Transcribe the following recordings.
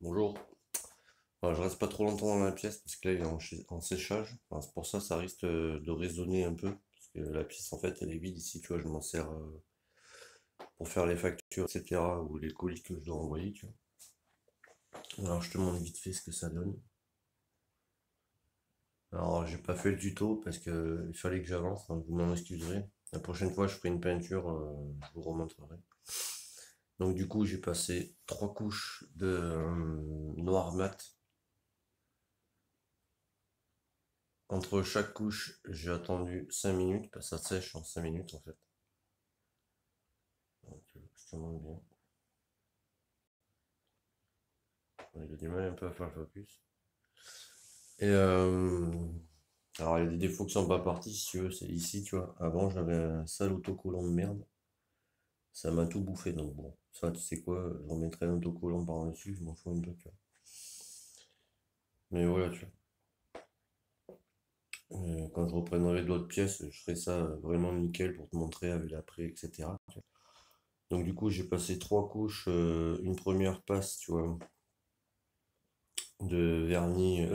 Bonjour. Je reste pas trop longtemps dans la pièce parce que là il est en séchage. Enfin, c'est pour ça ça risque de résonner un peu. Parce que la pièce en fait elle est vide ici, tu vois, je m'en sers pour faire les factures, etc. ou les colis que je dois envoyer, tu vois. Alors je te montre vite fait ce que ça donne. Alors j'ai pas fait le tuto parce que il fallait que j'avance, donc vous m'en excuserez. La prochaine fois je ferai une peinture, je vous remontrerai. Donc du coup j'ai passé trois couches de noir mat. Entre chaque couche, j'ai attendu 5 minutes, parce que ça sèche en 5 minutes en fait. Donc, je te montre bien. Il a du mal un peu à faire le focus. Et alors il y a des défauts qui sont pas partis, si tu veux, c'est ici, tu vois. Avant j'avais un sale autocollant de merde. Ça m'a tout bouffé, donc bon. Ça, tu sais quoi, je remettrai un autocollant par-dessus, je m'en fous un peu, tu vois. Mais voilà, tu vois. Quand je reprendrai d'autres pièces, je ferai ça vraiment nickel pour te montrer avec l'après, etc. Tu vois. Donc du coup, j'ai passé trois couches, une première passe, tu vois, de vernis,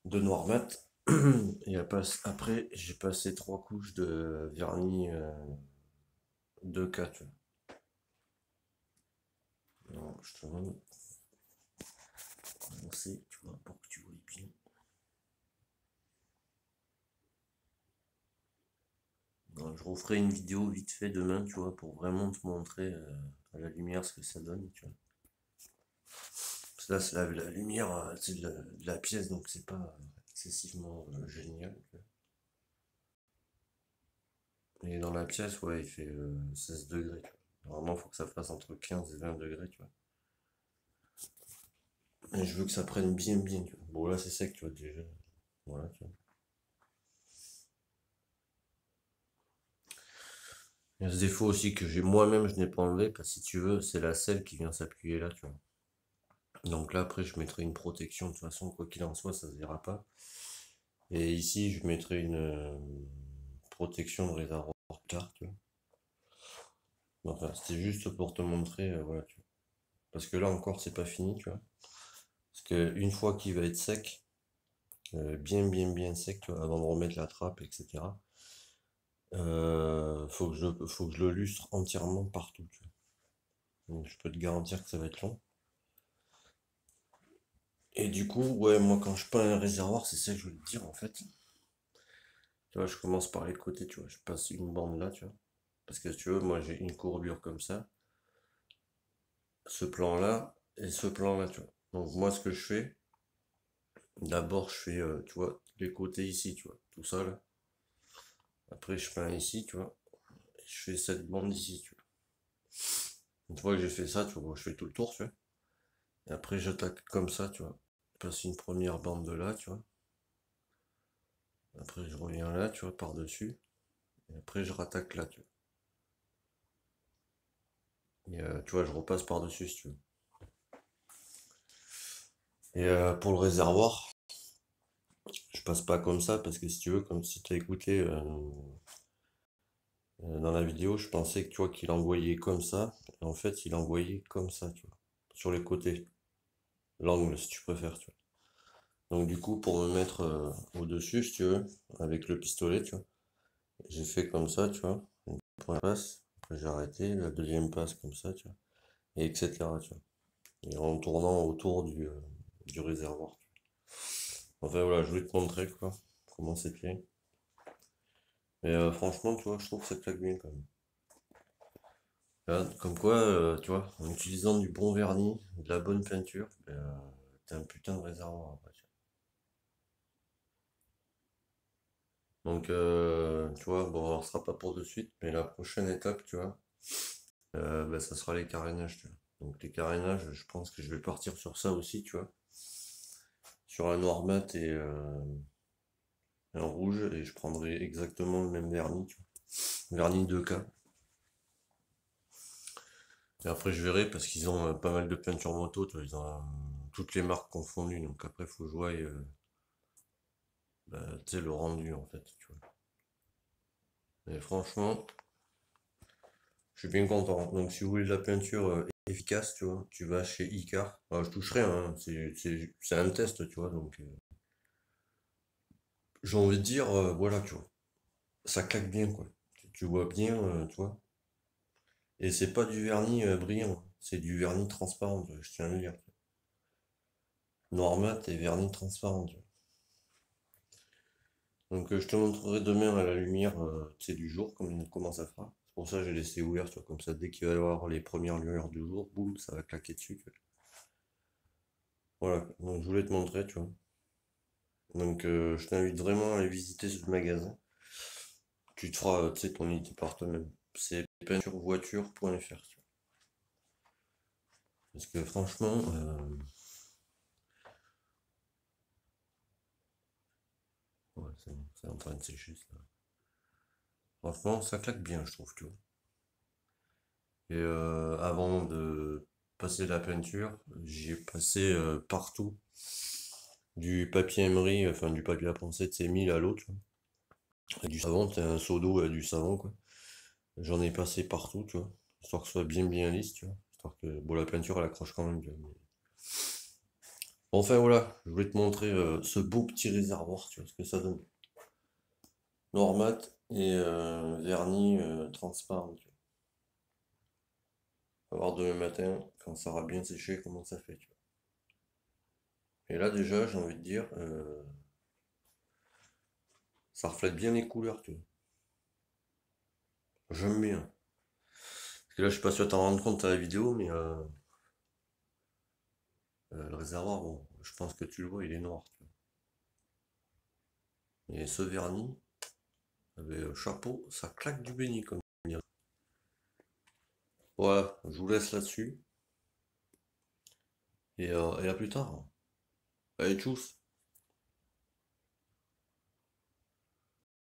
de noir mat. Et après, j'ai passé trois couches de vernis 2K, tu vois. Alors, je te montre, commencer, tu vois, pour que tu vois bien. Alors, je referai une vidéo vite fait demain, tu vois, pour vraiment te montrer à la lumière ce que ça donne, tu vois. Parce que là, c'est la lumière c'est de la pièce, donc c'est pas excessivement génial, tu vois. Et dans la pièce, ouais, il fait 16 degrés, tu vois. Normalement, il faut que ça fasse entre 15 et 20 degrés, tu vois. Et je veux que ça prenne bien, bien, tu vois. Bon, là, c'est sec, tu vois, déjà. Voilà, tu vois. Il y a ce défaut aussi que j'ai moi-même, je n'ai pas enlevé, parce que si tu veux, c'est la selle qui vient s'appuyer là, tu vois. Donc là, après, je mettrai une protection, de toute façon, quoi qu'il en soit, ça se verra pas. Et ici, je mettrai une protection de réservoir car, tu vois. Enfin, c'était juste pour te montrer, voilà, tu vois. Parce que là encore, c'est pas fini, tu vois. Parce que une fois qu'il va être sec, bien, bien, bien sec, tu vois, avant de remettre la trappe, etc. Faut que je le lustre entièrement partout, tu vois. Donc, je peux te garantir que ça va être long. Et du coup, ouais, moi quand je peins un réservoir, c'est ça que je voulais te dire en fait. Tu vois, je commence par les côtés, tu vois, je passe une bande là, tu vois. Parce que si tu veux, moi j'ai une courbure comme ça, ce plan-là et ce plan-là, tu vois. Donc moi ce que je fais, d'abord je fais, tu vois, les côtés ici, tu vois, tout ça là. Après je peins ici, tu vois, et je fais cette bande ici, tu vois. Une fois que j'ai fait ça, tu vois, je fais tout le tour, tu vois. Et après j'attaque comme ça, tu vois. Je passe une première bande de là, tu vois. Après je reviens là, tu vois, par-dessus. Et après je rattaque là, tu vois. Et tu vois, je repasse par-dessus si tu veux. Et pour le réservoir, je passe pas comme ça parce que si tu veux, comme si tu as écouté dans la vidéo, je pensais que tu vois qu'il envoyait comme ça. Et en fait, il envoyait comme ça, tu vois. Sur les côtés. L'angle, si tu préfères, tu vois. Donc du coup, pour me mettre au-dessus, si tu veux, avec le pistolet, tu vois, j'ai fait comme ça, tu vois. Une première passe, après j'ai arrêté, la deuxième passe comme ça, tu vois. Et etc. Tu vois. Et en tournant autour du réservoir. Enfin voilà, je voulais te montrer quoi, comment c'est fait. Mais franchement, tu vois, je trouve que ça claque bien quand même. Là, comme quoi, tu vois, en utilisant du bon vernis, de la bonne peinture, ben, t'as un putain de réservoir après, tu vois. Donc, tu vois, bon, alors, ce sera pas pour de suite, mais la prochaine étape, tu vois, ben, ça sera les carénages, tu vois. Donc les carénages, je pense que je vais partir sur ça aussi, tu vois. Sur un noir mat et un rouge, et je prendrai exactement le même vernis, tu vois. Vernis 2K. Et après, je verrai parce qu'ils ont pas mal de peintures moto, tu vois, ils ont toutes les marques confondues. Donc après, il faut que je voie bah, tu sais, le rendu en fait, tu vois. Et franchement, je suis bien content. Donc si vous voulez de la peinture efficace, tu vois. Tu vas chez Icar. Alors, je touche rien, hein, c'est un test, tu vois. Donc, j'ai envie de dire, voilà, tu vois. Ça claque bien, quoi. Tu vois bien, tu vois. Et c'est pas du vernis brillant, c'est du vernis transparent, je tiens à le dire. Noir mat et vernis transparent, tu vois. Donc je te montrerai demain à la lumière tu sais, du jour, comment ça fera. C'est pour ça que j'ai laissé ouvert, tu vois, comme ça dès qu'il va y avoir les premières lueurs du jour, boum, ça va claquer dessus, tu vois. Voilà, donc je voulais te montrer, tu vois. Donc je t'invite vraiment à aller visiter ce magasin. Tu te feras, tu sais, ton idée par toi-même. C'est peinturevoiture.fr, tu vois. Parce que franchement, ouais, c'est en train de sécher ça. Franchement, ça claque bien, je trouve, tu vois. Et avant de passer la peinture, j'y ai passé partout du papier emery, enfin du papier à penser de ces 1000 à l'autre, et du savon, t'as un seau d'eau et du savon, quoi. J'en ai passé partout, tu vois, histoire que ce soit bien lisse, tu vois. Histoire que, bon, la peinture, elle accroche quand même, tu vois. Enfin, voilà, je voulais te montrer ce beau petit réservoir, tu vois, ce que ça donne. Noir mat et vernis transparent, tu vois. On va voir demain matin, quand ça aura bien séché, comment ça fait, tu vois. Et là, déjà, j'ai envie de dire, ça reflète bien les couleurs, tu vois. J'aime bien. Parce que là, je suis pas sûr de t'en rendre compte à la vidéo, mais le réservoir, bon, je pense que tu le vois, il est noir, tu vois. Et ce vernis, avec chapeau, ça claque du béni, comme dire. Voilà, je vous laisse là-dessus. Et à plus tard. Allez, tchuss!